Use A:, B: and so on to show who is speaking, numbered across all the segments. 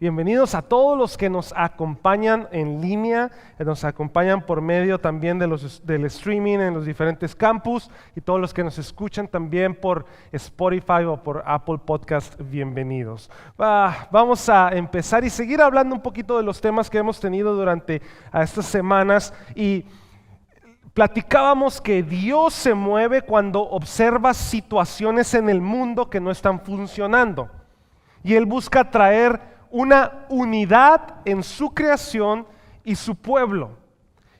A: Bienvenidos a todos los que nos acompañan en línea, que nos acompañan por medio también del streaming en los diferentes campus y todos los que nos escuchan también por Spotify o por Apple Podcast, bienvenidos. Vamos a empezar y seguir hablando un poquito de los temas que hemos tenido durante estas semanas y platicábamos que Dios se mueve cuando observa situaciones en el mundo que no están funcionando y Él busca traer una unidad en su creación y su pueblo.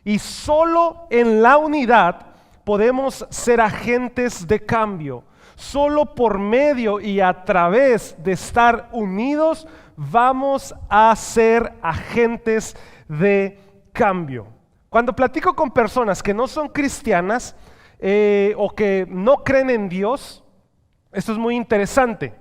A: Y solo en la unidad podemos ser agentes de cambio. Solo por medio y a través de estar unidos vamos a ser agentes de cambio. Cuando platico con personas que no son cristianas o que no creen en Dios, esto es muy interesante.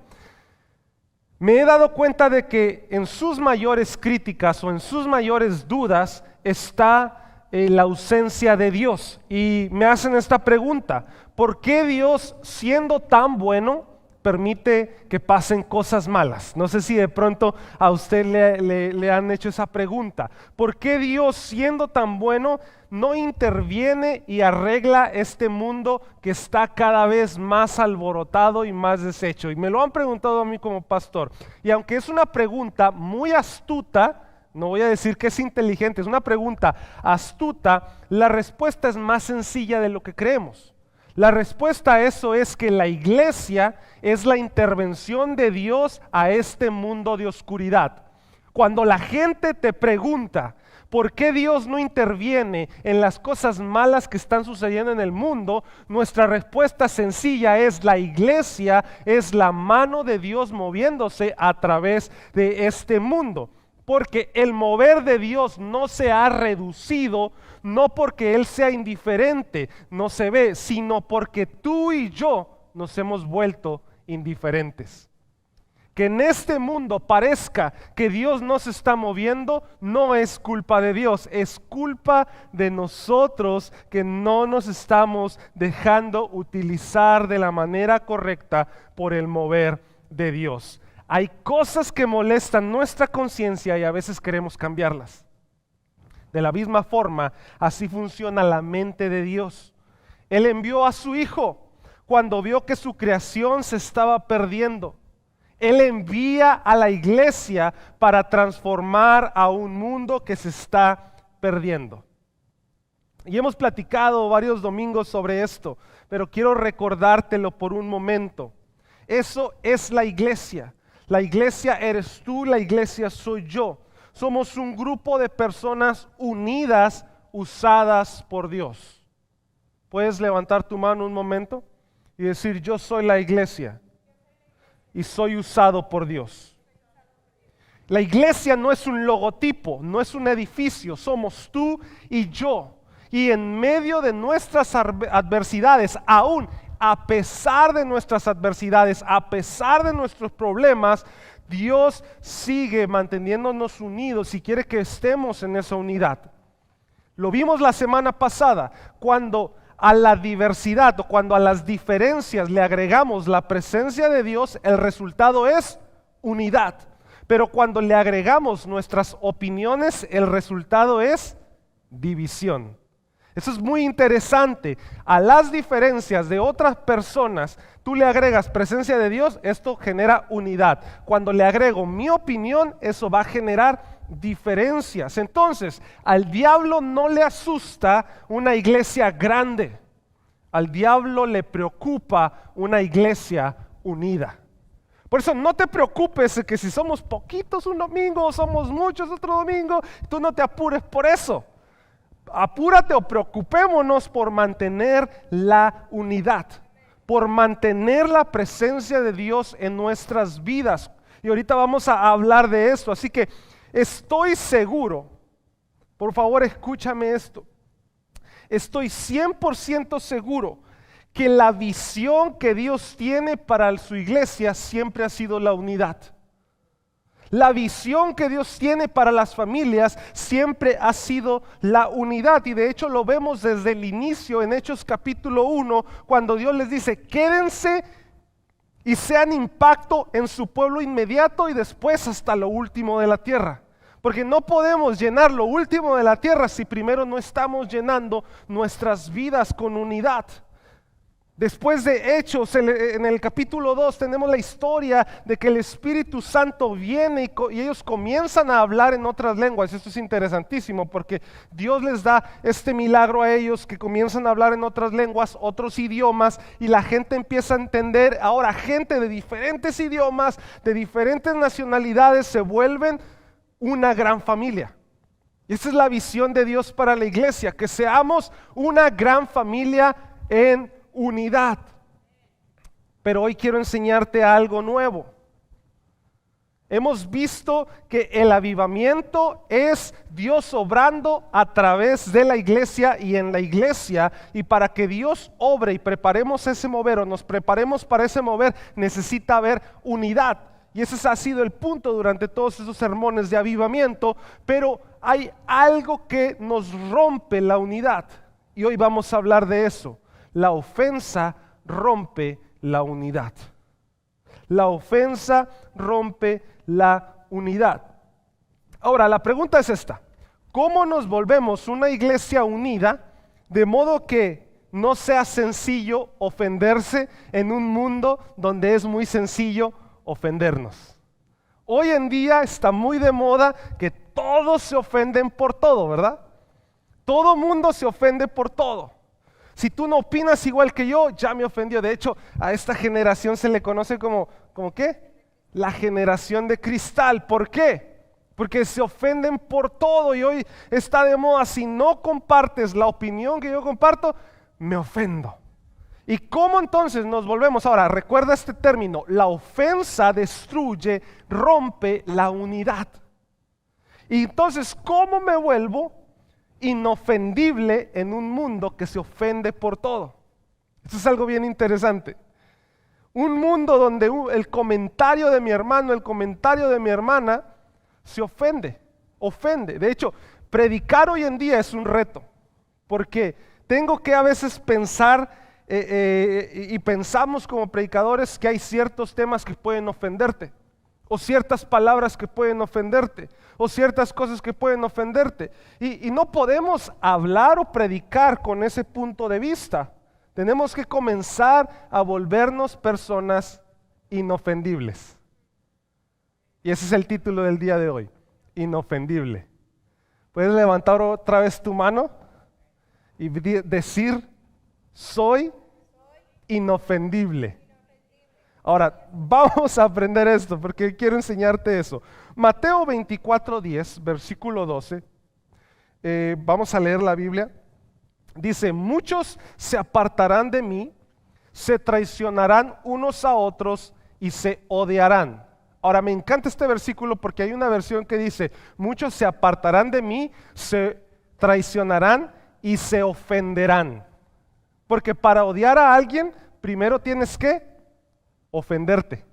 A: Me he dado cuenta de que en sus mayores críticas o en sus mayores dudas está la ausencia de Dios. Y me hacen esta pregunta: ¿por qué Dios, siendo tan bueno, permite que pasen cosas malas? No sé si de pronto a usted le han hecho esa pregunta. ¿Por qué Dios, siendo tan bueno, no interviene y arregla este mundo que está cada vez más alborotado y más deshecho? Y me lo han preguntado a mí como pastor. Y aunque es una pregunta muy astuta, no voy a decir que es inteligente, es una pregunta astuta, la respuesta es más sencilla de lo que creemos. La respuesta a eso es que la iglesia es la intervención de Dios a este mundo de oscuridad. Cuando la gente te pregunta ¿por qué Dios no interviene en las cosas malas que están sucediendo en el mundo? Nuestra respuesta sencilla es: la iglesia es la mano de Dios moviéndose a través de este mundo. Porque el mover de Dios no se ha reducido, no porque Él sea indiferente, no se ve, sino porque tú y yo nos hemos vuelto indiferentes. Que en este mundo parezca que Dios no se está moviendo, no es culpa de Dios, es culpa de nosotros que no nos estamos dejando utilizar de la manera correcta por el mover de Dios. Hay cosas que molestan nuestra conciencia y a veces queremos cambiarlas. De la misma forma, así funciona la mente de Dios. Él envió a su Hijo cuando vio que su creación se estaba perdiendo. Él envía a la iglesia para transformar a un mundo que se está perdiendo. Y hemos platicado varios domingos sobre esto, pero quiero recordártelo por un momento. Eso es la iglesia. La iglesia eres tú, la iglesia soy yo. Somos un grupo de personas unidas, usadas por Dios. ¿Puedes levantar tu mano un momento y decir: yo soy la iglesia y soy usado por Dios? La iglesia no es un logotipo, no es un edificio, somos tú y yo. Y en medio de nuestras adversidades, aún a pesar de nuestras adversidades, a pesar de nuestros problemas, Dios sigue manteniéndonos unidos y quiere que estemos en esa unidad. Lo vimos la semana pasada, cuando a la diversidad o cuando a las diferencias le agregamos la presencia de Dios, el resultado es unidad. Pero cuando le agregamos nuestras opiniones, el resultado es división. Eso es muy interesante. A las diferencias de otras personas, tú le agregas presencia de Dios, esto genera unidad. Cuando le agrego mi opinión, eso va a generar diferencias. Entonces, al diablo no le asusta una iglesia grande. Al diablo le preocupa una iglesia unida. Por eso no te preocupes de que si somos poquitos un domingo o somos muchos otro domingo, tú no te apures por eso. Apúrate o preocupémonos por mantener la unidad, por mantener la presencia de Dios en nuestras vidas. Y ahorita vamos a hablar de esto, así que estoy seguro, por favor escúchame esto, estoy 100% seguro que la visión que Dios tiene para su iglesia siempre ha sido la unidad. La visión que Dios tiene para las familias siempre ha sido la unidad, y de hecho lo vemos desde el inicio en Hechos capítulo 1, cuando Dios les dice: quédense y sean impacto en su pueblo inmediato y después hasta lo último de la tierra. Porque no podemos llenar lo último de la tierra si primero no estamos llenando nuestras vidas con unidad. Después de Hechos, en el capítulo 2, tenemos la historia de que el Espíritu Santo viene y ellos comienzan a hablar en otras lenguas. Esto es interesantísimo porque Dios les da este milagro a ellos que comienzan a hablar en otras lenguas, otros idiomas, y la gente empieza a entender. Ahora, gente de diferentes idiomas, de diferentes nacionalidades, se vuelven una gran familia. Y esa es la visión de Dios para la iglesia, que seamos una gran familia en unidad. Pero hoy quiero enseñarte algo nuevo. Hemos visto que el avivamiento es Dios obrando a través de la iglesia y en la iglesia, y para que Dios obre y preparemos ese mover o nos preparemos para ese mover, necesita haber unidad. Y ese ha sido el punto durante todos esos sermones de avivamiento, pero hay algo que nos rompe la unidad y hoy vamos a hablar de eso. La ofensa rompe la unidad. La ofensa rompe la unidad. Ahora, la pregunta es esta: ¿cómo nos volvemos una iglesia unida de modo que no sea sencillo ofenderse en un mundo donde es muy sencillo ofendernos? Hoy en día está muy de moda que todos se ofenden por todo, ¿verdad? Todo mundo se ofende por todo. Si tú no opinas igual que yo, ya me ofendió. De hecho, a esta generación se le conoce como ¿qué? La generación de cristal. ¿Por qué? Porque se ofenden por todo y hoy está de moda. Si no compartes la opinión que yo comparto, me ofendo. ¿Y cómo entonces nos volvemos? Ahora, recuerda este término: la ofensa destruye, rompe la unidad. Y entonces, ¿cómo me vuelvo inofendible en un mundo que se ofende por todo? Esto es algo bien interesante. Un mundo donde el comentario de mi hermano, el comentario de mi hermana se ofende. De hecho, predicar hoy en día es un reto, porque tengo que a veces pensar y pensamos como predicadores que hay ciertos temas que pueden ofenderte, o ciertas palabras que pueden ofenderte, o ciertas cosas que pueden ofenderte, y no podemos hablar o predicar con ese punto de vista. Tenemos que comenzar a volvernos personas inofendibles, y ese es el título del día de hoy: inofendible. ¿Puedes levantar otra vez tu mano y decir: soy inofendible? Ahora, vamos a aprender esto porque quiero enseñarte eso. Mateo 24:10, versículo 12. Vamos a leer la Biblia. Dice: muchos se apartarán de mí, se traicionarán unos a otros y se odiarán. Ahora, me encanta este versículo porque hay una versión que dice: muchos se apartarán de mí, se traicionarán y se ofenderán. Porque para odiar a alguien, primero tienes que ofenderte.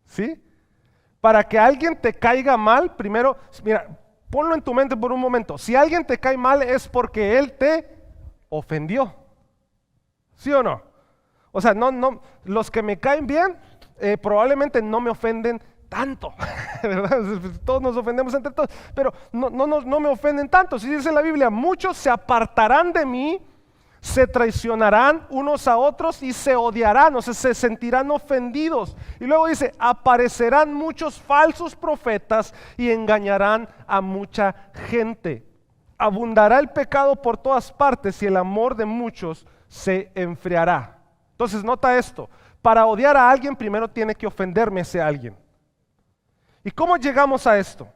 A: ¿Sí? Para que alguien te caiga mal, primero, mira, ponlo en tu mente por un momento. Si alguien te cae mal es porque él te ofendió. ¿Sí o no? O sea, no, los que me caen bien probablemente no me ofenden tanto, ¿verdad? Todos nos ofendemos entre todos, pero no me ofenden tanto. Si dice la Biblia: muchos se apartarán de mí, se traicionarán unos a otros y se odiarán, o sea, se sentirán ofendidos. Y luego dice: aparecerán muchos falsos profetas y engañarán a mucha gente. Abundará el pecado por todas partes y el amor de muchos se enfriará. Entonces, nota esto: para odiar a alguien, primero tiene que ofenderme ese alguien. ¿Y cómo llegamos a esto?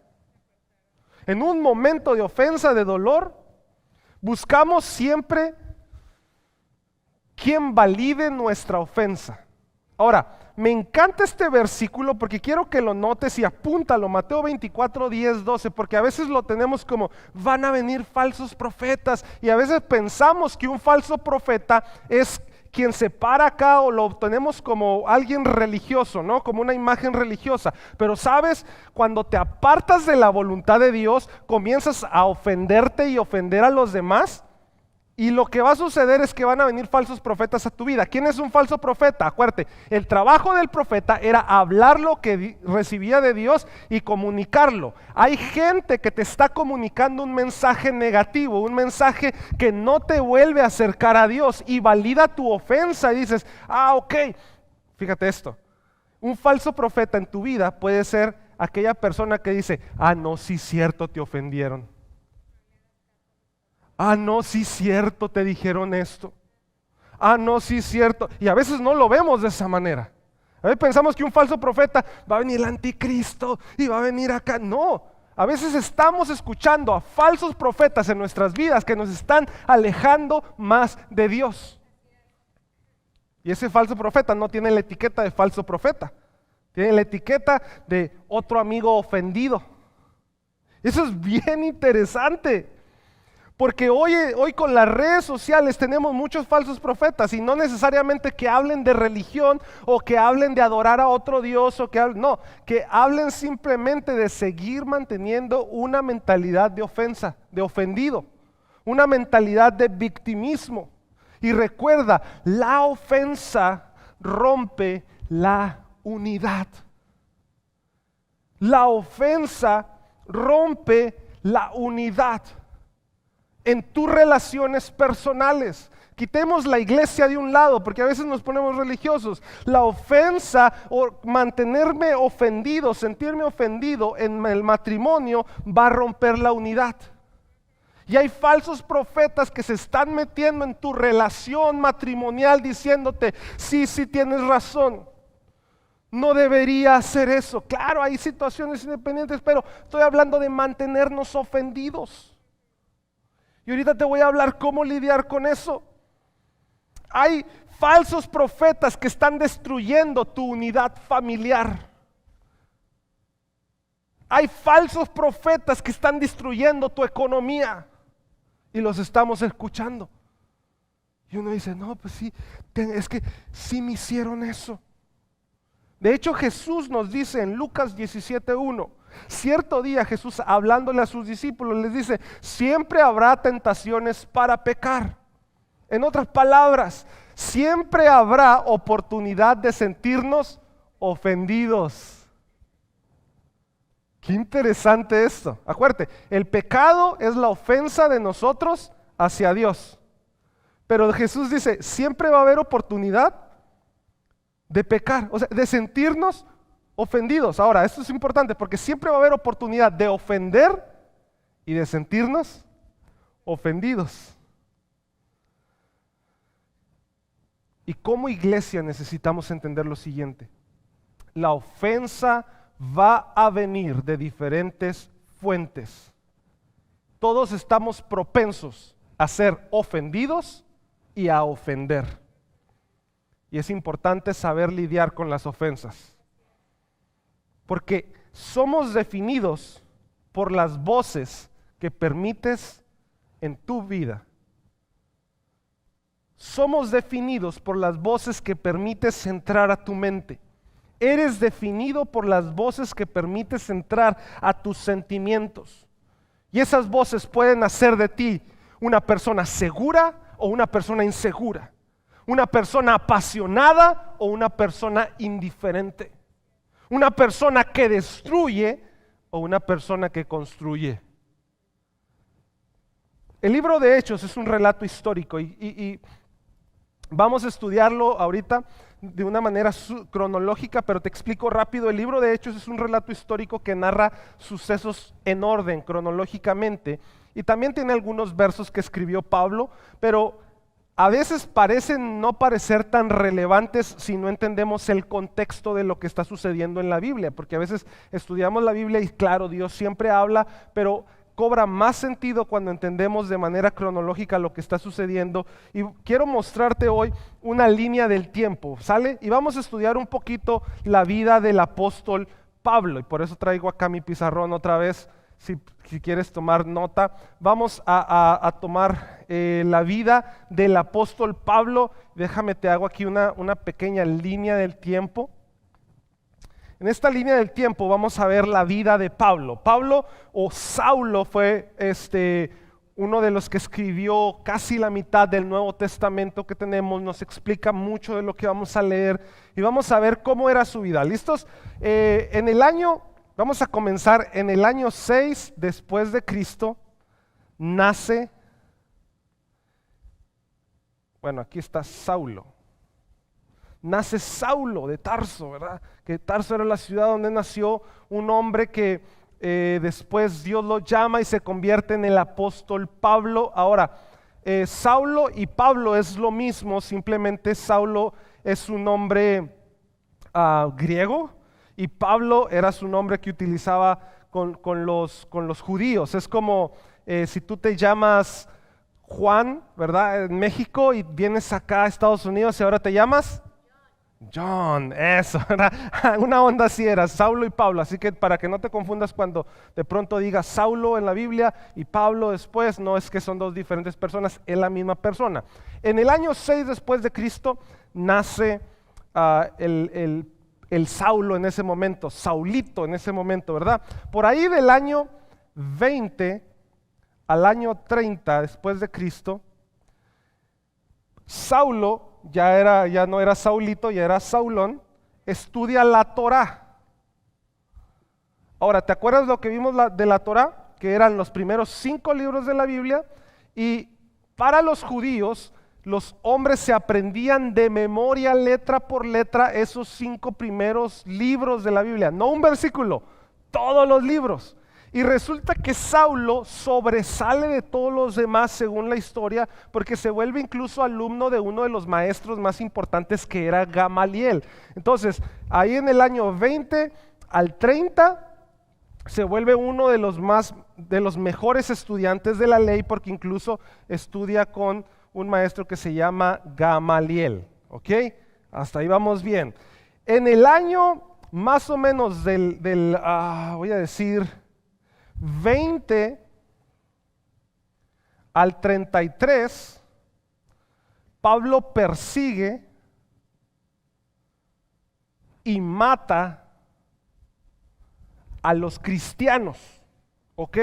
A: En un momento de ofensa, de dolor, buscamos siempre quien valide nuestra ofensa. Ahora, me encanta este versículo porque quiero que lo notes y apúntalo: Mateo 24, 10, 12, porque a veces lo tenemos como: van a venir falsos profetas, y a veces pensamos que un falso profeta es quien se para acá, o lo tenemos como alguien religioso, ¿no? Como una imagen religiosa. Pero sabes, cuando te apartas de la voluntad de Dios, comienzas a ofenderte y ofender a los demás. Y lo que va a suceder es que van a venir falsos profetas a tu vida. ¿Quién es un falso profeta? Acuérdate, el trabajo del profeta era hablar lo que recibía de Dios y comunicarlo. Hay gente que te está comunicando un mensaje negativo, un mensaje que no te vuelve a acercar a Dios y valida tu ofensa y dices, ok, fíjate esto. Un falso profeta en tu vida puede ser aquella persona que dice, no, sí cierto, te ofendieron. No, sí cierto, te dijeron esto. No, sí cierto. Y a veces no lo vemos de esa manera. A veces pensamos que un falso profeta va a venir el anticristo y va a venir acá. No, a veces estamos escuchando a falsos profetas en nuestras vidas que nos están alejando más de Dios. Y ese falso profeta no tiene la etiqueta de falso profeta. Tiene la etiqueta de otro amigo ofendido. Eso es bien interesante. Porque hoy con las redes sociales tenemos muchos falsos profetas y no necesariamente que hablen de religión o que hablen de adorar a otro Dios o que hablen simplemente de seguir manteniendo una mentalidad de ofensa, de ofendido, una mentalidad de victimismo. Y recuerda, la ofensa rompe la unidad. La ofensa rompe la unidad. En tus relaciones personales. Quitemos la iglesia de un lado, porque a veces nos ponemos religiosos. La ofensa o mantenerme ofendido, sentirme ofendido en el matrimonio va a romper la unidad. Y hay falsos profetas que se están metiendo en tu relación matrimonial diciéndote, sí tienes razón. No debería hacer eso. Claro, hay situaciones independientes, pero estoy hablando de mantenernos ofendidos. Y ahorita te voy a hablar cómo lidiar con eso. Hay falsos profetas que están destruyendo tu unidad familiar. Hay falsos profetas que están destruyendo tu economía. Y los estamos escuchando. Y uno dice, no, pues sí, es que sí me hicieron eso. De hecho, Jesús nos dice en Lucas 17:1, cierto día Jesús hablándole a sus discípulos les dice, siempre habrá tentaciones para pecar. En otras palabras, siempre habrá oportunidad de sentirnos ofendidos. Qué interesante esto. Acuérdate, el pecado es la ofensa de nosotros hacia Dios. Pero Jesús dice, siempre va a haber oportunidad de pecar, o sea, de sentirnos ofendidos. Ahora, esto es importante porque siempre va a haber oportunidad de ofender y de sentirnos ofendidos. Y como iglesia necesitamos entender lo siguiente: la ofensa va a venir de diferentes fuentes. Todos estamos propensos a ser ofendidos y a ofender. Y es importante saber lidiar con las ofensas. Porque somos definidos por las voces que permites en tu vida. Somos definidos por las voces que permites entrar a tu mente. Eres definido por las voces que permites entrar a tus sentimientos. Y esas voces pueden hacer de ti una persona segura o una persona insegura. Una persona apasionada o una persona indiferente. Una persona que destruye o una persona que construye. El libro de Hechos es un relato histórico y vamos a estudiarlo ahorita de una manera cronológica, pero te explico rápido. El libro de Hechos es un relato histórico que narra sucesos en orden cronológicamente y también tiene algunos versos que escribió Pablo, pero a veces parecen no parecer tan relevantes si no entendemos el contexto de lo que está sucediendo en la Biblia, porque a veces estudiamos la Biblia y claro, Dios siempre habla, pero cobra más sentido cuando entendemos de manera cronológica lo que está sucediendo. Y quiero mostrarte hoy una línea del tiempo, ¿sale? Y vamos a estudiar un poquito la vida del apóstol Pablo, y por eso traigo acá mi pizarrón otra vez. Si quieres tomar nota, vamos a tomar la vida del apóstol Pablo. Déjame, te hago aquí una pequeña línea del tiempo. En esta línea del tiempo vamos a ver la vida de Pablo. Pablo o Saulo fue uno de los que escribió casi la mitad del Nuevo Testamento que tenemos, nos explica mucho de lo que vamos a leer y vamos a ver cómo era su vida. ¿Listos? Vamos a comenzar en el año 6 después de Cristo, nace, bueno, aquí está Saulo. Nace Saulo de Tarso, ¿verdad? Que Tarso era la ciudad donde nació un hombre que después Dios lo llama y se convierte en el apóstol Pablo. Ahora, Saulo y Pablo es lo mismo, simplemente Saulo es un nombre griego y Pablo era su nombre que utilizaba con los judíos. Es como si tú te llamas Juan, ¿verdad? En México y vienes acá a Estados Unidos y ahora te llamas John, eso, ¿verdad? Una onda así era, Saulo y Pablo, así que para que no te confundas cuando de pronto digas Saulo en la Biblia y Pablo después, no es que son dos diferentes personas, es la misma persona. En el año 6 después de Cristo nace el Saulo en ese momento, Saulito en ese momento, ¿verdad? Por ahí del año 20 al año 30 después de Cristo, Saulo ya no era Saulito, ya era Saulón, estudia la Torá. Ahora, ¿te acuerdas lo que vimos de la Torá? Que eran los primeros 5 libros de la Biblia, y para los judíos, los hombres se aprendían de memoria, letra por letra, esos 5 primeros libros de la Biblia, no un versículo, todos los libros. Y resulta que Saulo sobresale de todos los demás según la historia, porque se vuelve incluso alumno de uno de los maestros más importantes, que era Gamaliel. Entonces, ahí en el año 20 al 30 se vuelve uno de los mejores estudiantes de la ley, porque incluso estudia con un maestro que se llama Gamaliel. ¿Ok? Hasta ahí vamos bien. En el año más o menos voy a decir 20 al 33, Pablo persigue y mata a los cristianos, ¿ok?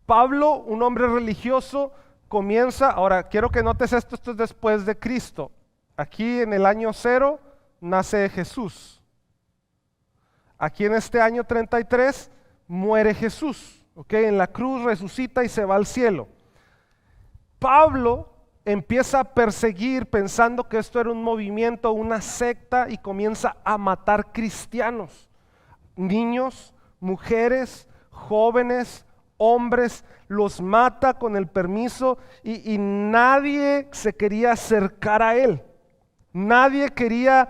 A: Pablo, un hombre religioso, comienza, ahora quiero que notes esto es después de Cristo. Aquí en el año 0 nace Jesús. Aquí en este año 33 muere Jesús, ¿ok? En la cruz resucita y se va al cielo. Pablo empieza a perseguir pensando que esto era un movimiento, una secta, y comienza a matar cristianos, niños, mujeres, jóvenes, hombres, los mata con el permiso y nadie se quería acercar a él. Nadie quería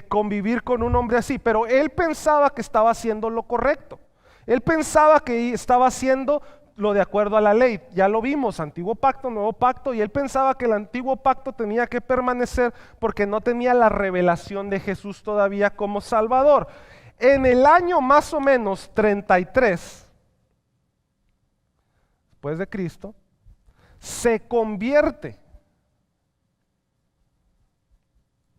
A: convivir con un hombre así, pero él pensaba que estaba haciendo lo correcto. Él pensaba que estaba haciendo lo de acuerdo a la ley. Ya lo vimos, antiguo pacto, nuevo pacto, y él pensaba que el antiguo pacto tenía que permanecer porque no tenía la revelación de Jesús todavía como Salvador. En el año más o menos 33 después de Cristo, se convierte.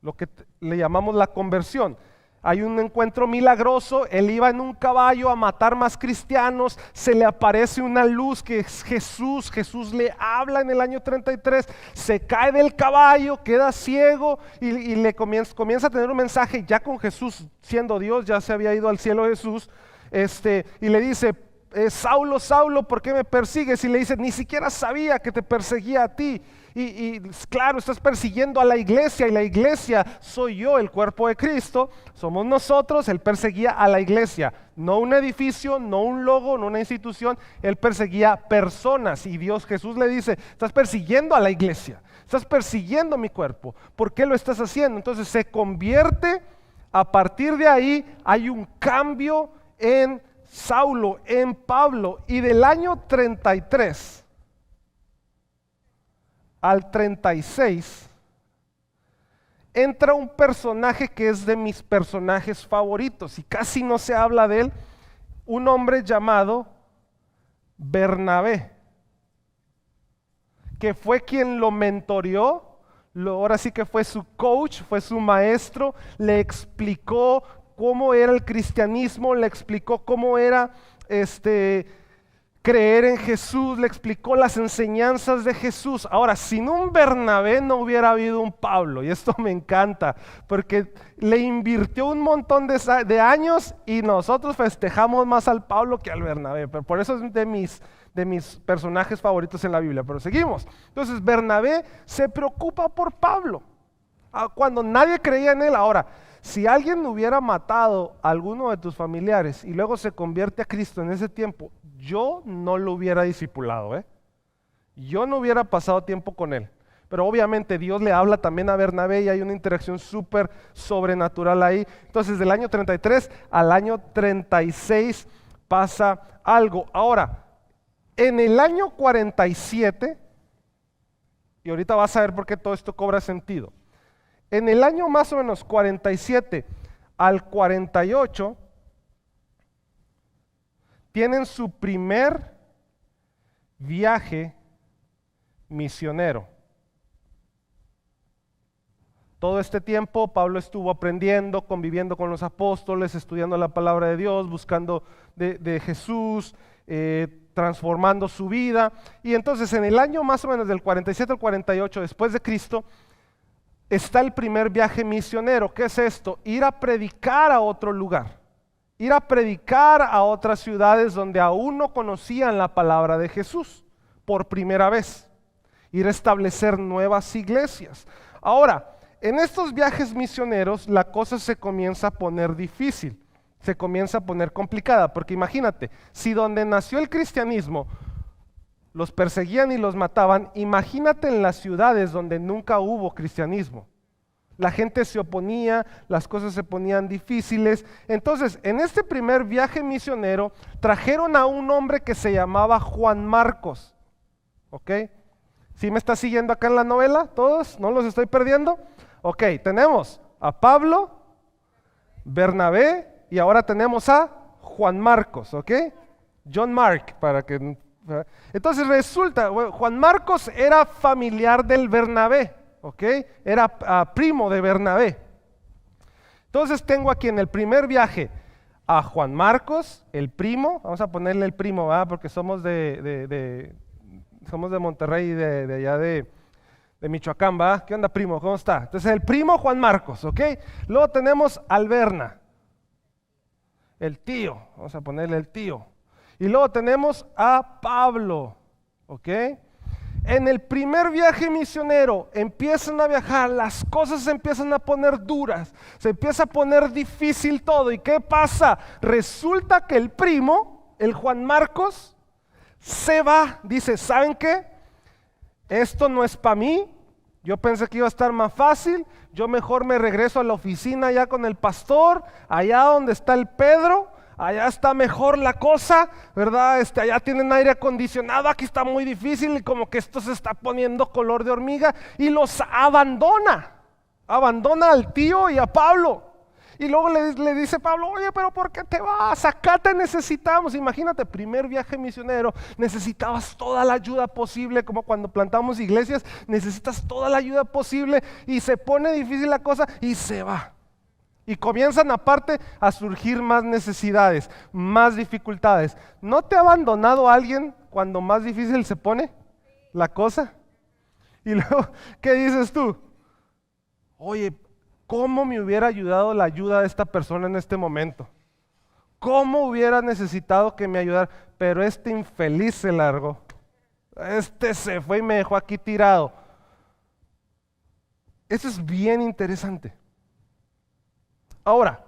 A: Lo que le llamamos la conversión. Hay un encuentro milagroso, él iba en un caballo a matar más cristianos, se le aparece una luz que es Jesús, Jesús le habla en el año 33, se cae del caballo, queda ciego y le comienza a tener un mensaje, ya con Jesús siendo Dios, ya se había ido al cielo Jesús, y le dice, Saulo, Saulo, ¿por qué me persigues? Y le dice, ni siquiera sabía que te perseguía a ti. Y claro, estás persiguiendo a la iglesia, y la iglesia soy yo, el cuerpo de Cristo, somos nosotros. Él perseguía a la iglesia, no un edificio, no un logo, no una institución, él perseguía personas. Y Jesús le dice, estás persiguiendo a la iglesia, estás persiguiendo mi cuerpo, ¿por qué lo estás haciendo? Entonces se convierte. A partir de ahí hay un cambio en Saulo, en Pablo, y del año 33 al 36 entra un personaje que es de mis personajes favoritos y casi no se habla de él, un hombre llamado Bernabé, que fue quien lo mentoreó, ahora sí que fue su coach, fue su maestro, le explicó cómo era el cristianismo, le explicó cómo era creer en Jesús, le explicó las enseñanzas de Jesús. Ahora, sin un Bernabé no hubiera habido un Pablo, y esto me encanta, porque le invirtió un montón de años y nosotros festejamos más al Pablo que al Bernabé, pero por eso es de mis personajes favoritos en la Biblia, pero seguimos. Entonces, Bernabé se preocupa por Pablo, cuando nadie creía en él. Ahora, si alguien hubiera matado a alguno de tus familiares y luego se convierte a Cristo en ese tiempo, yo no lo hubiera discipulado, yo no hubiera pasado tiempo con él. Pero obviamente Dios le habla también a Bernabé y hay una interacción súper sobrenatural ahí. Entonces del año 33 al año 36 pasa algo. Ahora, en el año 47, y ahorita vas a ver por qué todo esto cobra sentido. En el año más o menos 47 al 48, tienen su primer viaje misionero. Todo este tiempo Pablo estuvo aprendiendo, conviviendo con los apóstoles, estudiando la palabra de Dios, buscando de Jesús, transformando su vida. Y entonces en el año más o menos del 47 al 48 después de Cristo, está el primer viaje misionero. ¿Qué es esto? Ir a predicar a otro lugar. Ir a predicar a otras ciudades donde aún no conocían la palabra de Jesús por primera vez. Ir a establecer nuevas iglesias. Ahora, en estos viajes misioneros la cosa se comienza a poner difícil, se comienza a poner complicada, porque imagínate, si donde nació el cristianismo los perseguían y los mataban, imagínate en las ciudades donde nunca hubo cristianismo. La gente se oponía, las cosas se ponían difíciles. Entonces, en este primer viaje misionero, trajeron a un hombre que se llamaba Juan Marcos. ¿Ok? ¿Sí me está siguiendo acá en la novela? ¿Todos? ¿No los estoy perdiendo? Ok, tenemos a Pablo, Bernabé y ahora tenemos a Juan Marcos. ¿Ok? John Mark, para que... Entonces resulta, Juan Marcos era familiar del Bernabé. ¿Ok? Era primo de Bernabé. Entonces tengo aquí en el primer viaje a Juan Marcos, el primo, vamos a ponerle el primo, ¿verdad? Porque somos somos de Monterrey y de allá de Michoacán, ¿verdad? ¿Qué onda, primo? ¿Cómo está? Entonces el primo Juan Marcos, ¿ok? Luego tenemos al Berna, el tío, vamos a ponerle el tío. Y luego tenemos a Pablo, ¿ok? En el primer viaje misionero empiezan a viajar, las cosas se empiezan a poner duras, se empieza a poner difícil todo. ¿Y qué pasa? Resulta que el primo, el Juan Marcos, se va. Dice, ¿saben qué? Esto no es para mí. Yo pensé que iba a estar más fácil. Yo mejor me regreso a la oficina allá con el pastor, allá donde está el Pedro. Allá está mejor la cosa, ¿verdad? Allá tienen aire acondicionado, aquí está muy difícil y como que esto se está poniendo color de hormiga y los abandona al tío y a Pablo. Y luego le dice Pablo, oye, pero ¿por qué te vas? Acá te necesitamos. Imagínate, primer viaje misionero, necesitabas toda la ayuda posible, como cuando plantamos iglesias, necesitas toda la ayuda posible y se pone difícil la cosa y se va. Y comienzan aparte a surgir más necesidades, más dificultades. ¿No te ha abandonado alguien cuando más difícil se pone la cosa? Y luego, ¿qué dices tú? Oye, ¿cómo me hubiera ayudado la ayuda de esta persona en este momento? ¿Cómo hubiera necesitado que me ayudara? Pero este infeliz se largó. Se fue y me dejó aquí tirado. Eso es bien interesante. Ahora,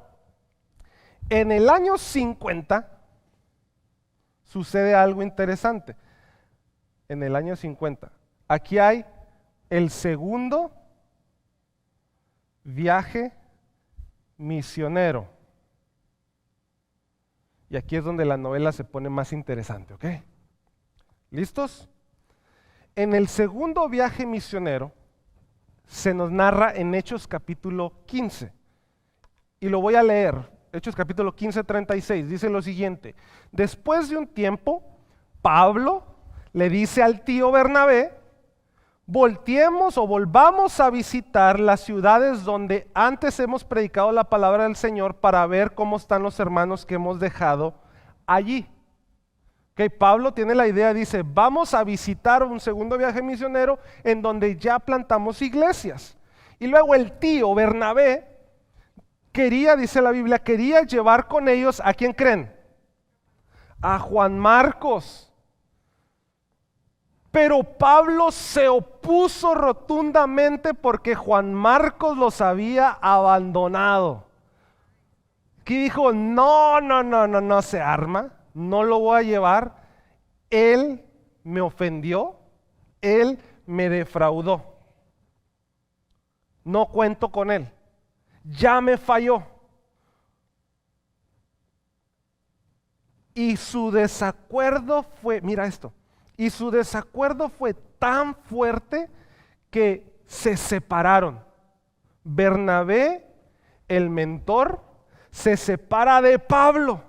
A: en el año 50 sucede algo interesante. En el año 50. Aquí hay el segundo viaje misionero. Y aquí es donde la novela se pone más interesante, ¿ok? ¿Listos? En el segundo viaje misionero se nos narra en Hechos capítulo 15. Y lo voy a leer, Hechos capítulo 15, 36, dice lo siguiente: después de un tiempo, Pablo le dice al tío Bernabé, volvamos a visitar las ciudades donde antes hemos predicado la palabra del Señor para ver cómo están los hermanos que hemos dejado allí. Que Pablo tiene la idea, dice, vamos a visitar un segundo viaje misionero en donde ya plantamos iglesias. Y luego el tío Bernabé quería, dice la Biblia, quería llevar con ellos, ¿a quién creen? A Juan Marcos. Pero Pablo se opuso rotundamente porque Juan Marcos los había abandonado. Que dijo, no se arma, no lo voy a llevar. Él me ofendió, él me defraudó. No cuento con él, ya me falló. Y su desacuerdo fue, mira esto, y su desacuerdo fue tan fuerte que se separaron. Bernabé, el mentor, se separa de Pablo.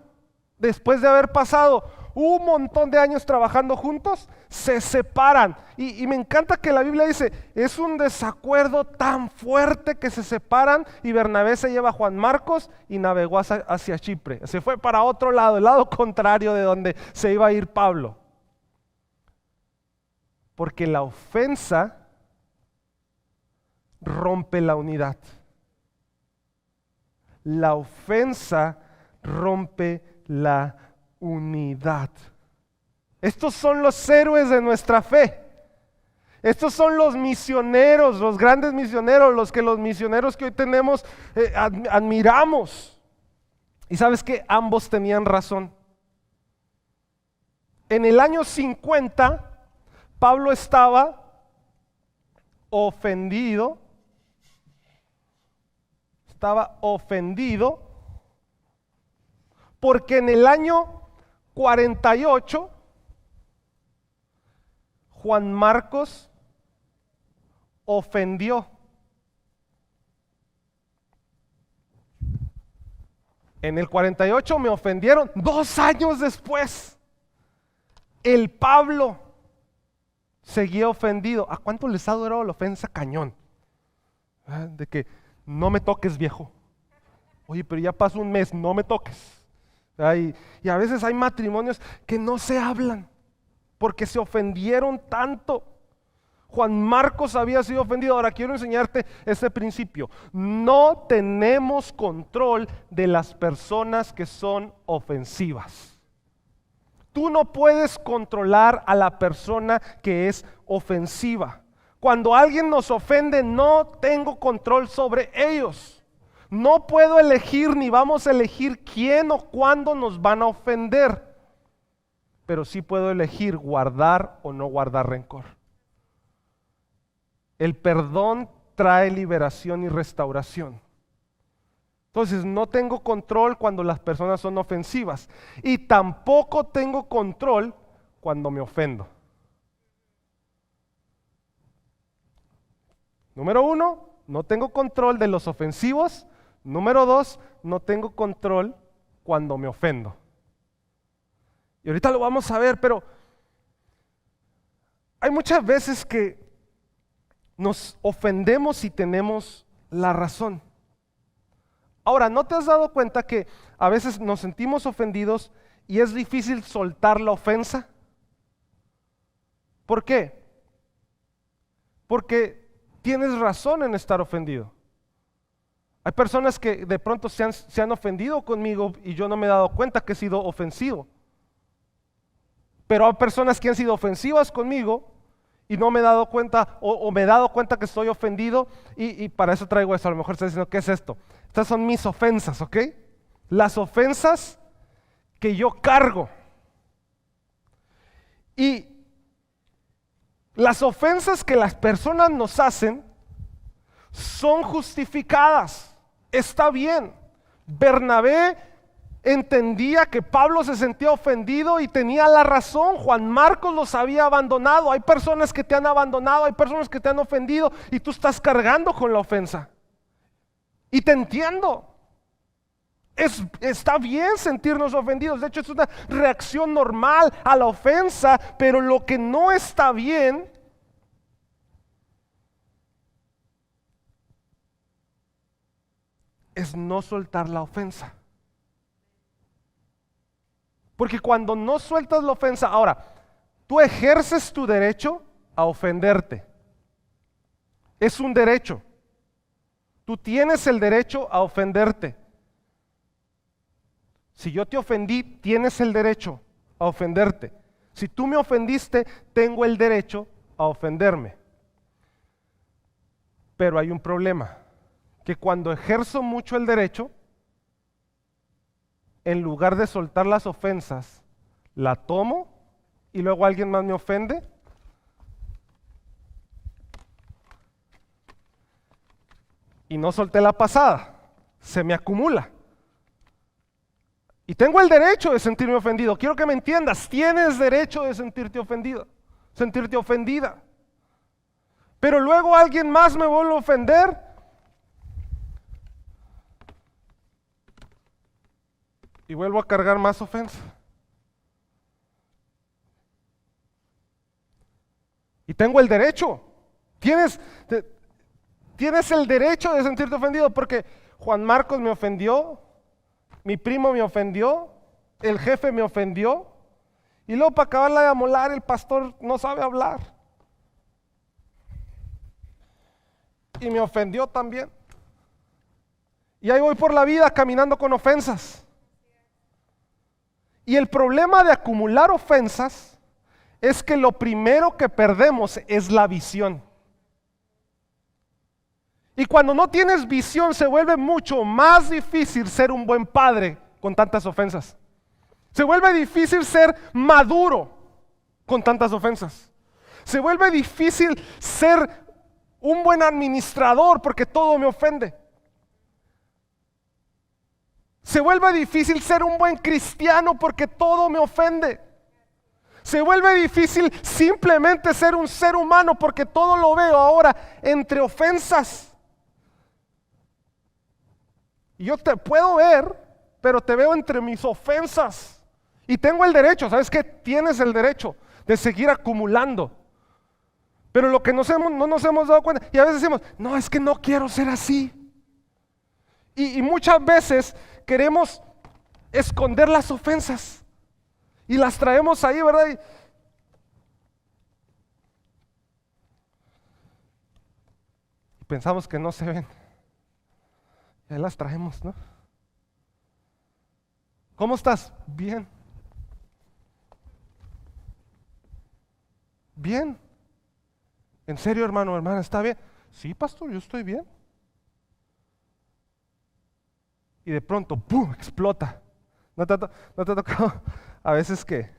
A: Después de haber pasado un montón de años trabajando juntos, se separan. Y me encanta que la Biblia dice, es un desacuerdo tan fuerte que se separan, y Bernabé se lleva a Juan Marcos y navegó hacia Chipre. Se fue para otro lado, el lado contrario de donde se iba a ir Pablo. Porque la ofensa rompe la unidad. La ofensa rompe la unidad. Estos son los héroes de nuestra fe. Estos son los misioneros, los grandes misioneros, los misioneros que hoy tenemos, admiramos. Y sabes que ambos tenían razón. En el año 50, Pablo estaba ofendido. Porque en el año 48 Juan Marcos ofendió. En el 48 me ofendieron. 2 años después, el Pablo seguía ofendido. ¿A cuánto les ha durado la ofensa? Cañón. De que no me toques, viejo. Oye, pero ya pasó un mes, no me toques. Y a veces hay matrimonios que no se hablan porque se ofendieron tanto. Juan Marcos había sido ofendido. Ahora quiero enseñarte este principio. No tenemos control de las personas que son ofensivas. Tú no puedes controlar a la persona que es ofensiva. Cuando alguien nos ofende, no tengo control sobre ellos. No puedo elegir ni vamos a elegir quién o cuándo nos van a ofender. Pero sí puedo elegir guardar o no guardar rencor. El perdón trae liberación y restauración. Entonces no tengo control cuando las personas son ofensivas. Y tampoco tengo control cuando me ofendo. Número 1, no tengo control de los ofensivos. Número 2, no tengo control cuando me ofendo. Y ahorita lo vamos a ver, pero hay muchas veces que nos ofendemos y tenemos la razón. Ahora, ¿no te has dado cuenta que a veces nos sentimos ofendidos y es difícil soltar la ofensa? ¿Por qué? Porque tienes razón en estar ofendido. Hay personas que de pronto se han ofendido conmigo y yo no me he dado cuenta que he sido ofensivo. Pero hay personas que han sido ofensivas conmigo y no me he dado cuenta o me he dado cuenta que estoy ofendido y para eso traigo eso. A lo mejor estás diciendo, ¿qué es esto? Estas son mis ofensas, ¿ok? Las ofensas que yo cargo. Y las ofensas que las personas nos hacen son justificadas. Está bien. Bernabé entendía que Pablo se sentía ofendido y tenía la razón. Juan Marcos los había abandonado. Hay personas que te han abandonado, hay personas que te han ofendido y tú estás cargando con la ofensa. Y te entiendo. Está bien sentirnos ofendidos. De hecho, es una reacción normal a la ofensa, pero lo que no está bien es no soltar la ofensa. Porque cuando no sueltas la ofensa, ahora, tú ejerces tu derecho a ofenderte. Es un derecho. Tú tienes el derecho a ofenderte. Si yo te ofendí, tienes el derecho a ofenderte. Si tú me ofendiste, tengo el derecho a ofenderme. Pero hay un problema, que cuando ejerzo mucho el derecho, en lugar de soltar las ofensas, la tomo y luego alguien más me ofende. Y no solté la pasada, se me acumula. Y tengo el derecho de sentirme ofendido. Quiero que me entiendas, tienes derecho de sentirte ofendido, sentirte ofendida. Pero luego alguien más me vuelve a ofender. Y vuelvo a cargar más ofensa. Y tengo el derecho. Tienes el derecho de sentirte ofendido porque Juan Marcos me ofendió, mi primo me ofendió, el jefe me ofendió, y luego para acabarla de amolar el pastor no sabe hablar. Y me ofendió también. Y ahí voy por la vida caminando con ofensas. Y el problema de acumular ofensas es que lo primero que perdemos es la visión. Y cuando no tienes visión se vuelve mucho más difícil ser un buen padre con tantas ofensas. Se vuelve difícil ser maduro con tantas ofensas. Se vuelve difícil ser un buen administrador porque todo me ofende. Se vuelve difícil ser un buen cristiano porque todo me ofende. Se vuelve difícil simplemente ser un ser humano porque todo lo veo ahora entre ofensas. Y yo te puedo ver, pero te veo entre mis ofensas. Y tengo el derecho, ¿sabes qué? Tienes el derecho de seguir acumulando. Pero lo que no nos hemos dado cuenta, y a veces decimos, no, es que no quiero ser así. Y muchas veces queremos esconder las ofensas. Y las traemos ahí, ¿verdad? Y pensamos que no se ven. Ya las traemos, ¿no? ¿Cómo estás? Bien. Bien. ¿En serio, hermano, hermana, está bien? Sí, pastor, yo estoy bien. Y de pronto, ¡pum!, explota. ¿No te ha tocado a veces que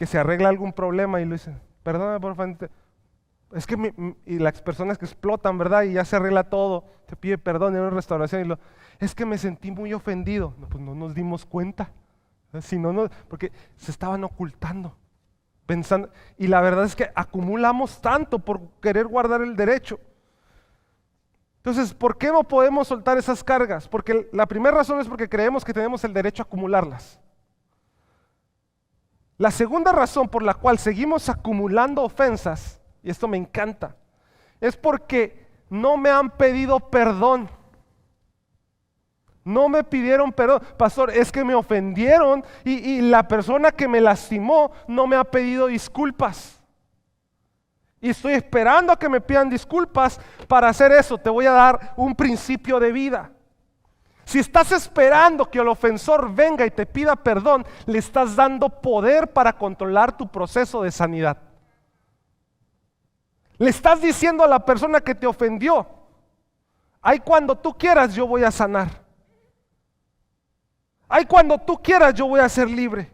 A: se arregla algún problema y lo dicen, perdóname por favor? Es que y las personas que explotan, ¿verdad? Y ya se arregla todo, te pide perdón en una restauración es que me sentí muy ofendido. No, pues no nos dimos cuenta, si no, porque se estaban ocultando, pensando, y la verdad es que acumulamos tanto por querer guardar el derecho. Entonces, ¿por qué no podemos soltar esas cargas? Porque la primera razón es porque creemos que tenemos el derecho a acumularlas. La segunda razón por la cual seguimos acumulando ofensas, y esto me encanta, es porque no me han pedido perdón. No me pidieron perdón. Pastor, es que me ofendieron y la persona que me lastimó no me ha pedido disculpas. Y estoy esperando a que me pidan disculpas para hacer eso. Te voy a dar un principio de vida. Si estás esperando que el ofensor venga y te pida perdón, le estás dando poder para controlar tu proceso de sanidad. Le estás diciendo a la persona que te ofendió, ay, cuando tú quieras yo voy a sanar. Ay, cuando tú quieras yo voy a ser libre.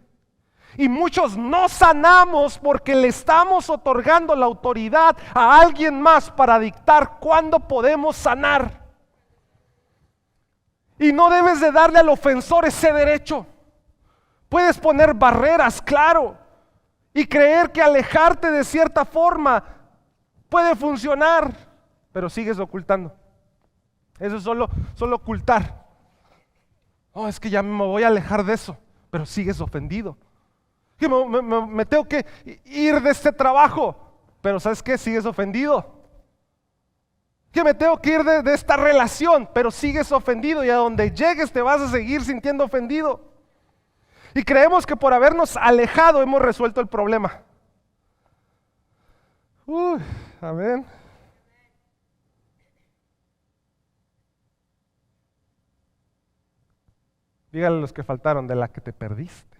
A: Y muchos no sanamos porque le estamos otorgando la autoridad a alguien más para dictar cuándo podemos sanar. Y no debes de darle al ofensor ese derecho. Puedes poner barreras, claro, y creer que alejarte de cierta forma puede funcionar, pero sigues ocultando. Eso es solo ocultar. Oh, es que ya me voy a alejar de eso, pero sigues ofendido. Que me tengo que ir de este trabajo, pero ¿sabes qué? Sigues ofendido. que me tengo que ir de esta relación, pero sigues ofendido y a donde llegues te vas a seguir sintiendo ofendido. Y creemos que por habernos alejado hemos resuelto el problema. Amén. Dígale a los que faltaron, de la que te perdiste.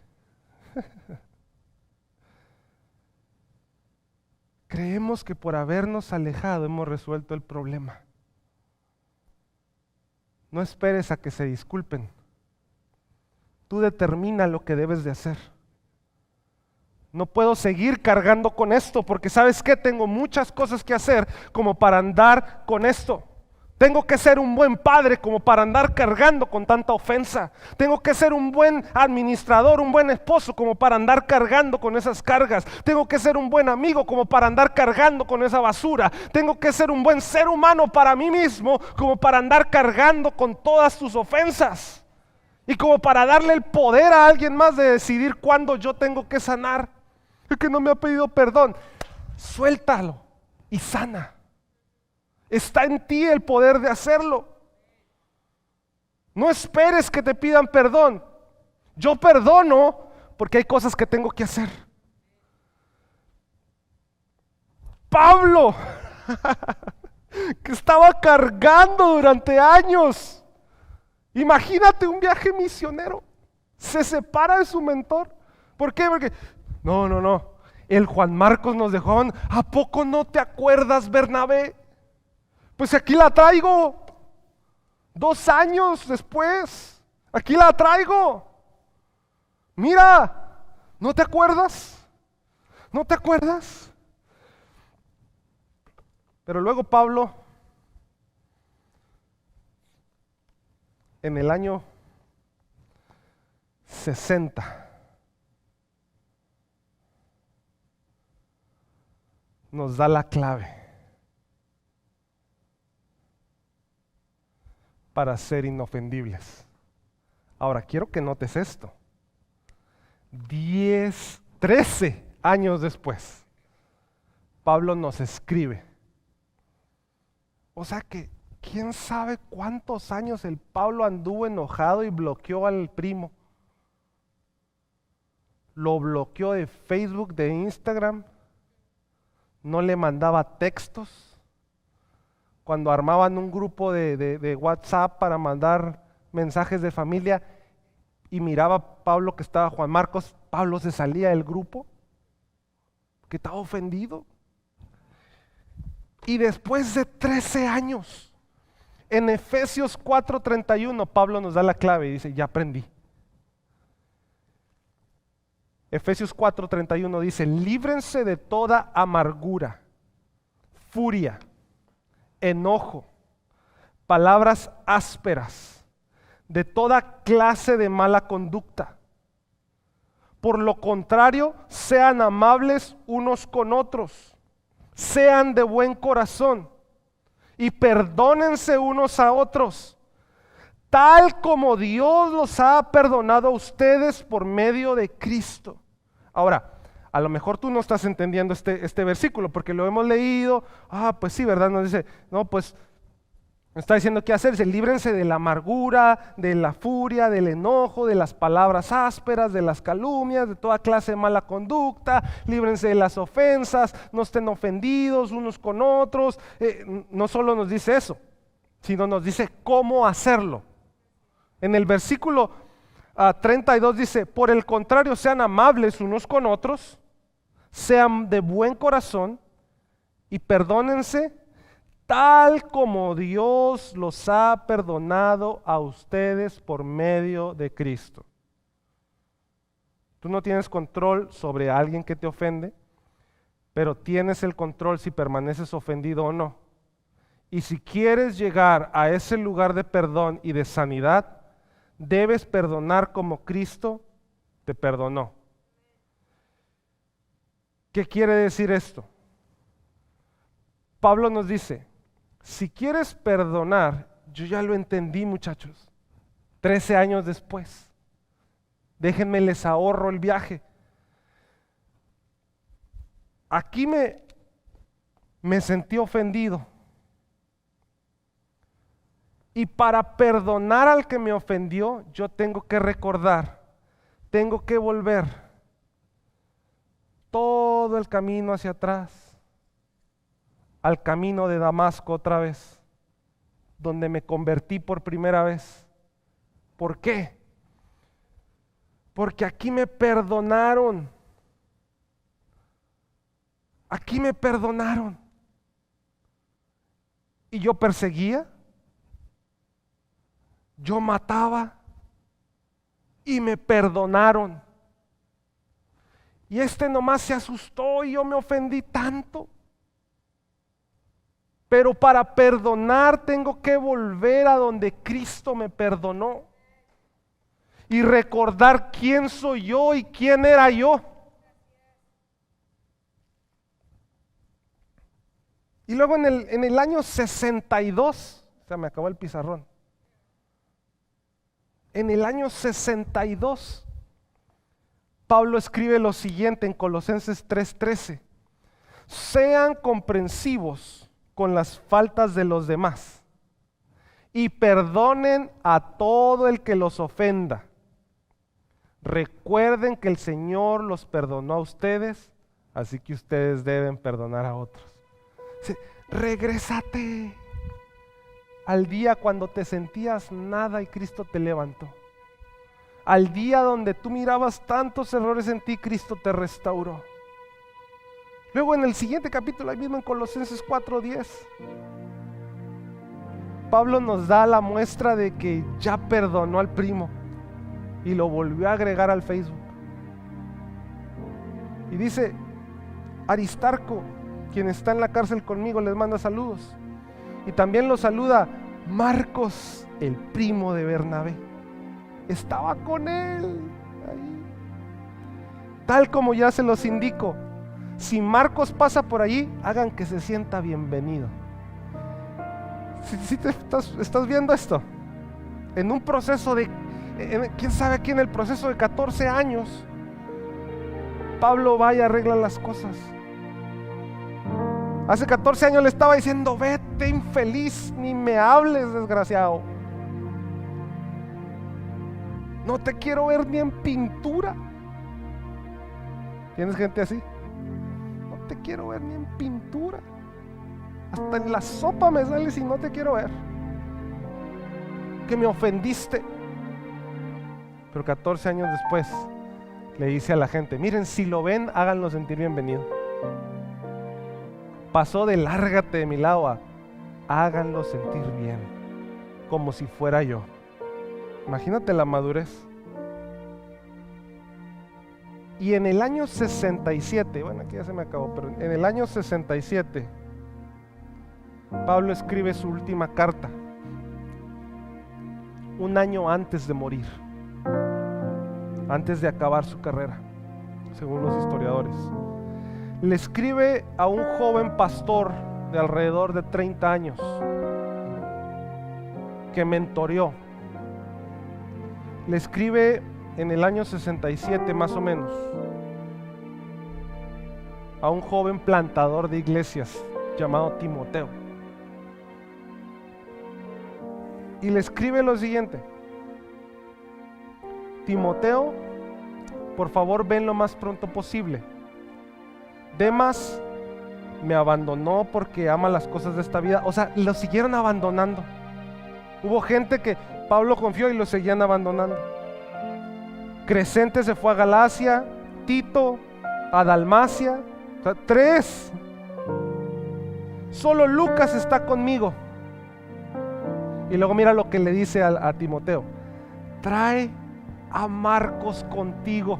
A: Creemos que por habernos alejado hemos resuelto el problema. No esperes a que se disculpen. Tú determina lo que debes de hacer. No puedo seguir cargando con esto porque ¿sabes qué? Tengo muchas cosas que hacer como para andar con esto. Tengo que ser un buen padre como para andar cargando con tanta ofensa. Tengo que ser un buen administrador, un buen esposo como para andar cargando con esas cargas. Tengo que ser un buen amigo como para andar cargando con esa basura. Tengo que ser un buen ser humano para mí mismo como para andar cargando con todas tus ofensas. Y como para darle el poder a alguien más de decidir cuándo yo tengo que sanar. El que no me ha pedido perdón, suéltalo y sana. Está en ti el poder de hacerlo. No esperes que te pidan perdón. Yo perdono porque hay cosas que tengo que hacer. Pablo, que estaba cargando durante años. Imagínate un viaje misionero. Se separa de su mentor. ¿Por qué? Porque, no. El Juan Marcos nos dejó. ¿A poco no te acuerdas, Bernabé? Pues aquí la traigo. 2 años después. Aquí la traigo. Mira, ¿no te acuerdas? ¿No te acuerdas? Pero luego Pablo, en el año 60, nos da la clave para ser inofendibles. Ahora, quiero que notes esto. 13 años después, Pablo nos escribe. O sea que, ¿quién sabe cuántos años el Pablo anduvo enojado y bloqueó al primo? Lo bloqueó de Facebook, de Instagram. No le mandaba textos. Cuando armaban un grupo de WhatsApp para mandar mensajes de familia y miraba a Pablo que estaba Juan Marcos, Pablo se salía del grupo, que estaba ofendido. Y después de 13 años, en Efesios 4:31, Pablo nos da la clave y dice, ya aprendí. Efesios 4:31 dice, líbrense de toda amargura, furia, enojo, palabras ásperas, de toda clase de mala conducta. Por lo contrario, sean amables unos con otros, sean de buen corazón y perdónense unos a otros, tal como Dios los ha perdonado a ustedes por medio de Cristo. Ahora, a lo mejor tú no estás entendiendo este versículo porque lo hemos leído. Pues sí, ¿verdad? Nos dice, no, pues está diciendo qué hacer. Dice, líbrense de la amargura, de la furia, del enojo, de las palabras ásperas, de las calumnias, de toda clase de mala conducta. Líbrense de las ofensas, no estén ofendidos unos con otros. No solo nos dice eso, sino nos dice cómo hacerlo. En el versículo 32 dice, por el contrario, sean amables unos con otros, sean de buen corazón y perdónense tal como Dios los ha perdonado a ustedes por medio de Cristo. Tú no tienes control sobre alguien que te ofende, pero tienes el control si permaneces ofendido o no. Y si quieres llegar a ese lugar de perdón y de sanidad, debes perdonar como Cristo te perdonó. ¿Qué quiere decir esto? Pablo nos dice, si quieres perdonar, yo ya lo entendí, muchachos, 13 años después. Déjenme les ahorro el viaje. Aquí me sentí ofendido. Y para perdonar al que me ofendió, yo tengo que recordar, tengo que volver todo el camino hacia atrás, al camino de Damasco otra vez, donde me convertí por primera vez. ¿Por qué? Porque aquí me perdonaron. Aquí me perdonaron. Y yo perseguía, yo mataba y me perdonaron. Y este nomás se asustó y yo me ofendí tanto. Pero para perdonar tengo que volver a donde Cristo me perdonó y recordar quién soy yo y quién era yo. Y luego en el año 62, se me acabó el pizarrón. En el año 62, Pablo escribe lo siguiente en Colosenses 3:13: sean comprensivos con las faltas de los demás y perdonen a todo el que los ofenda. Recuerden que el Señor los perdonó a ustedes, así que ustedes deben perdonar a otros. Sí, regrésate al día cuando te sentías nada y Cristo te levantó. Al día donde tú mirabas tantos errores en ti, Cristo te restauró. Luego en el siguiente capítulo, ahí mismo en Colosenses 4:10, Pablo nos da la muestra de que ya perdonó al primo y lo volvió a agregar al Facebook. Y dice: Aristarco, quien está en la cárcel conmigo, les manda saludos. Y también lo saluda Marcos, el primo de Bernabé. Estaba con él ahí. Tal como ya se los indico, si Marcos pasa por allí, hagan que se sienta bienvenido. Si estás viendo esto, en un proceso de, quién sabe aquí, en el proceso de 14 años, Pablo va y arregla las cosas. Hace 14 años le estaba diciendo: vete infeliz, ni me hables, desgraciado. No te quiero ver ni en pintura. ¿Tienes gente así? No te quiero ver ni en pintura. Hasta en la sopa me sales y no te quiero ver. Que me ofendiste. Pero 14 años después le dice a la gente: miren, si lo ven, háganlo sentir bienvenido. Pasó de lárgate de mi lado a háganlo sentir bien, como si fuera yo. Imagínate la madurez. Y en el año 67, bueno, aquí ya se me acabó, pero en el año 67, Pablo escribe su última carta, un año antes de morir, antes de acabar su carrera, según los historiadores. Le escribe a un joven pastor de alrededor de 30 años que mentoreó. Le escribe en el año 67 más o menos a un joven plantador de iglesias llamado Timoteo. Y le escribe lo siguiente: Timoteo, por favor ven lo más pronto posible. Demas me abandonó porque ama las cosas de esta vida. O sea, lo siguieron abandonando. Hubo gente que Pablo confió y lo seguían abandonando. Crescente se fue a Galacia, Tito a Dalmacia, o sea, 3. Solo Lucas está conmigo. Y luego mira lo que le dice a Timoteo: trae a Marcos contigo.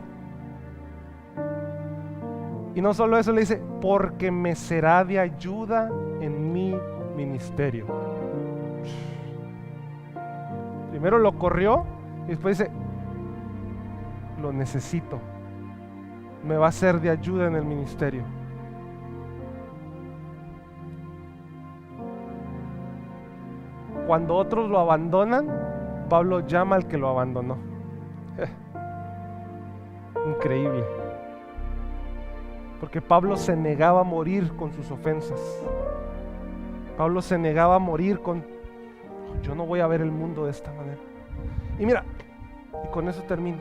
A: Y no solo eso, le dice: porque me será de ayuda en mi ministerio. Primero lo corrió y después dice: lo necesito, me va a ser de ayuda en el ministerio. Cuando otros lo abandonan, Pablo llama al que lo abandonó. Increíble. Porque Pablo se negaba a morir con sus ofensas. Pablo se negaba a morir con Yo no voy a ver el mundo de esta manera. Y mira, y con eso termino.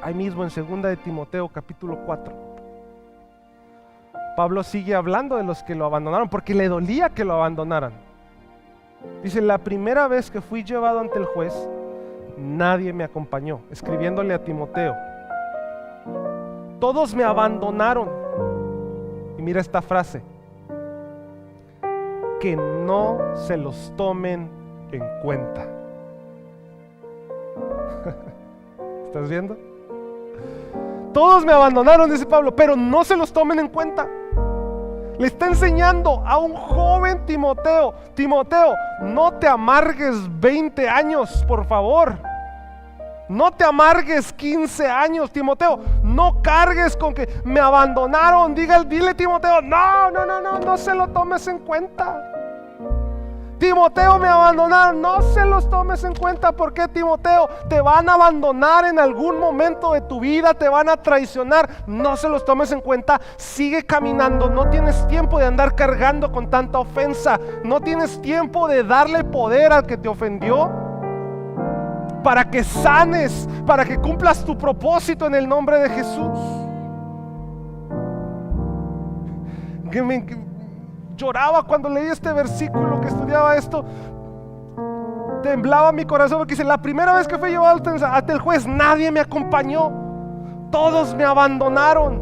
A: Ahí mismo en 2 de Timoteo capítulo 4, Pablo sigue hablando de los que lo abandonaron, porque le dolía que lo abandonaran. Dice: la primera vez que fui llevado ante el juez, nadie me acompañó, escribiéndole a Timoteo. Todos me abandonaron. Y mira esta frase: que no se los tomen en cuenta. ¿Estás viendo? Todos me abandonaron, dice Pablo, pero no se los tomen en cuenta. Le está enseñando a un joven Timoteo: Timoteo, no te amargues 20 años, por favor. No te amargues 15 años, Timoteo. No cargues con que me abandonaron. Dile, Timoteo, no se lo tomes en cuenta. Timoteo, me abandonaron. No se los tomes en cuenta. Porque, Timoteo, te van a abandonar en algún momento de tu vida. Te van a traicionar. No se los tomes en cuenta. Sigue caminando. No tienes tiempo de andar cargando con tanta ofensa. No tienes tiempo de darle poder al que te ofendió, para que sanes, para que cumplas tu propósito en el nombre de Jesús. Lloraba cuando leí este versículo, que estudiaba esto. Temblaba mi corazón, porque dice: la primera vez que fui llevado ante el juez, nadie me acompañó. Todos me abandonaron.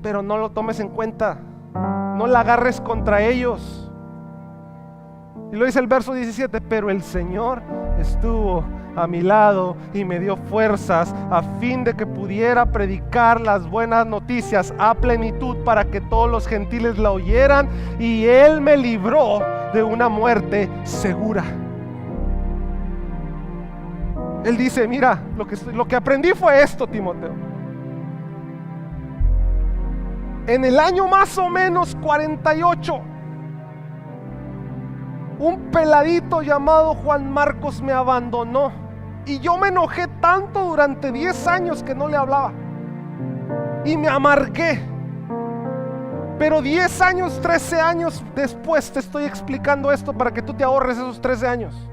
A: Pero no lo tomes en cuenta. No la agarres contra ellos. Y lo dice el verso 17: pero el Señor estuvo a mi lado y me dio fuerzas a fin de que pudiera predicar las buenas noticias a plenitud, para que todos los gentiles la oyeran, y Él me libró de una muerte segura. Él dice: mira, lo que aprendí fue esto, Timoteo. En el año más o menos 48, un peladito llamado Juan Marcos me abandonó, y yo me enojé tanto durante 10 años que no le hablaba y me amargué. Pero 10 años, 13 años después te estoy explicando esto para que tú te ahorres esos 13 años.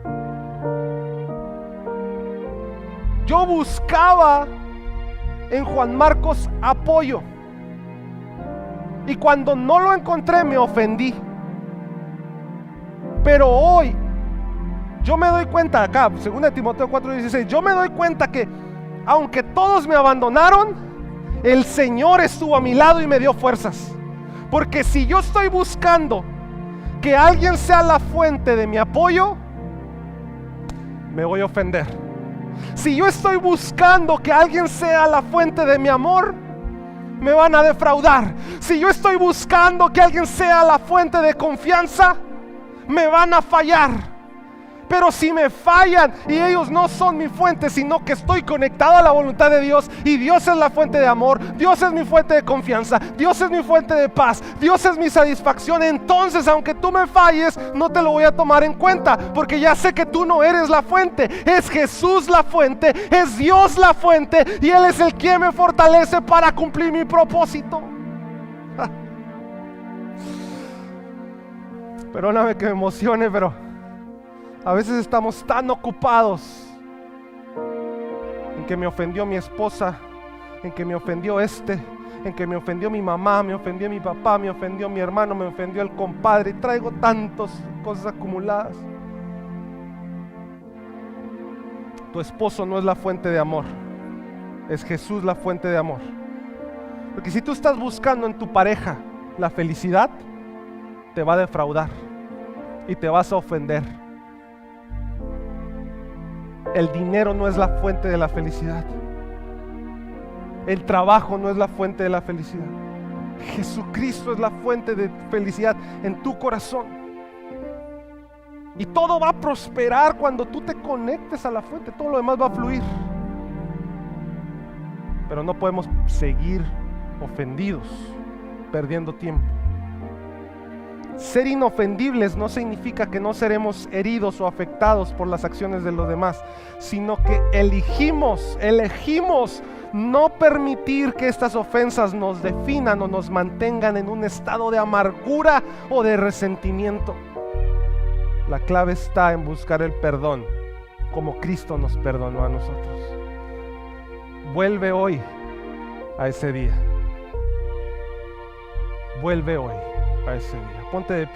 A: Yo buscaba en Juan Marcos apoyo, y cuando no lo encontré me ofendí. Pero hoy yo me doy cuenta, acá, 2 Timoteo 4:16, yo me doy cuenta que aunque todos me abandonaron, el Señor estuvo a mi lado y me dio fuerzas. Porque si yo estoy buscando que alguien sea la fuente de mi apoyo, me voy a ofender. Si yo estoy buscando que alguien sea la fuente de mi amor, me van a defraudar. Si yo estoy buscando que alguien sea la fuente de confianza, me van a fallar. Pero si me fallan y ellos no son mi fuente, sino que estoy conectado a la voluntad de Dios, y Dios es la fuente de amor, Dios es mi fuente de confianza, Dios es mi fuente de paz, Dios es mi satisfacción, entonces aunque tú me falles, no te lo voy a tomar en cuenta, porque ya sé que tú no eres la fuente. Es Jesús la fuente, es Dios la fuente, y Él es el que me fortalece para cumplir mi propósito. Perdóname que me emocione, pero a veces estamos tan ocupados en que me ofendió mi esposa, en que me ofendió en que me ofendió mi mamá, me ofendió mi papá, me ofendió mi hermano, me ofendió el compadre, y traigo tantas cosas acumuladas. Tu esposo no es la fuente de amor, es Jesús la fuente de amor. Porque si tú estás buscando en tu pareja la felicidad, te va a defraudar y te vas a ofender. El dinero no es la fuente de la felicidad. El trabajo no es la fuente de la felicidad. Jesucristo es la fuente de felicidad en tu corazón. Y todo va a prosperar cuando tú te conectes a la fuente. Todo lo demás va a fluir. Pero no podemos seguir ofendidos, perdiendo tiempo. Ser inofendibles no significa que no seremos heridos o afectados por las acciones de los demás, sino que elegimos no permitir que estas ofensas nos definan o nos mantengan en un estado de amargura o de resentimiento. La clave está en buscar el perdón, como Cristo nos perdonó a nosotros. Vuelve hoy a ese día. Vuelve hoy a ese día. Ponte de pie.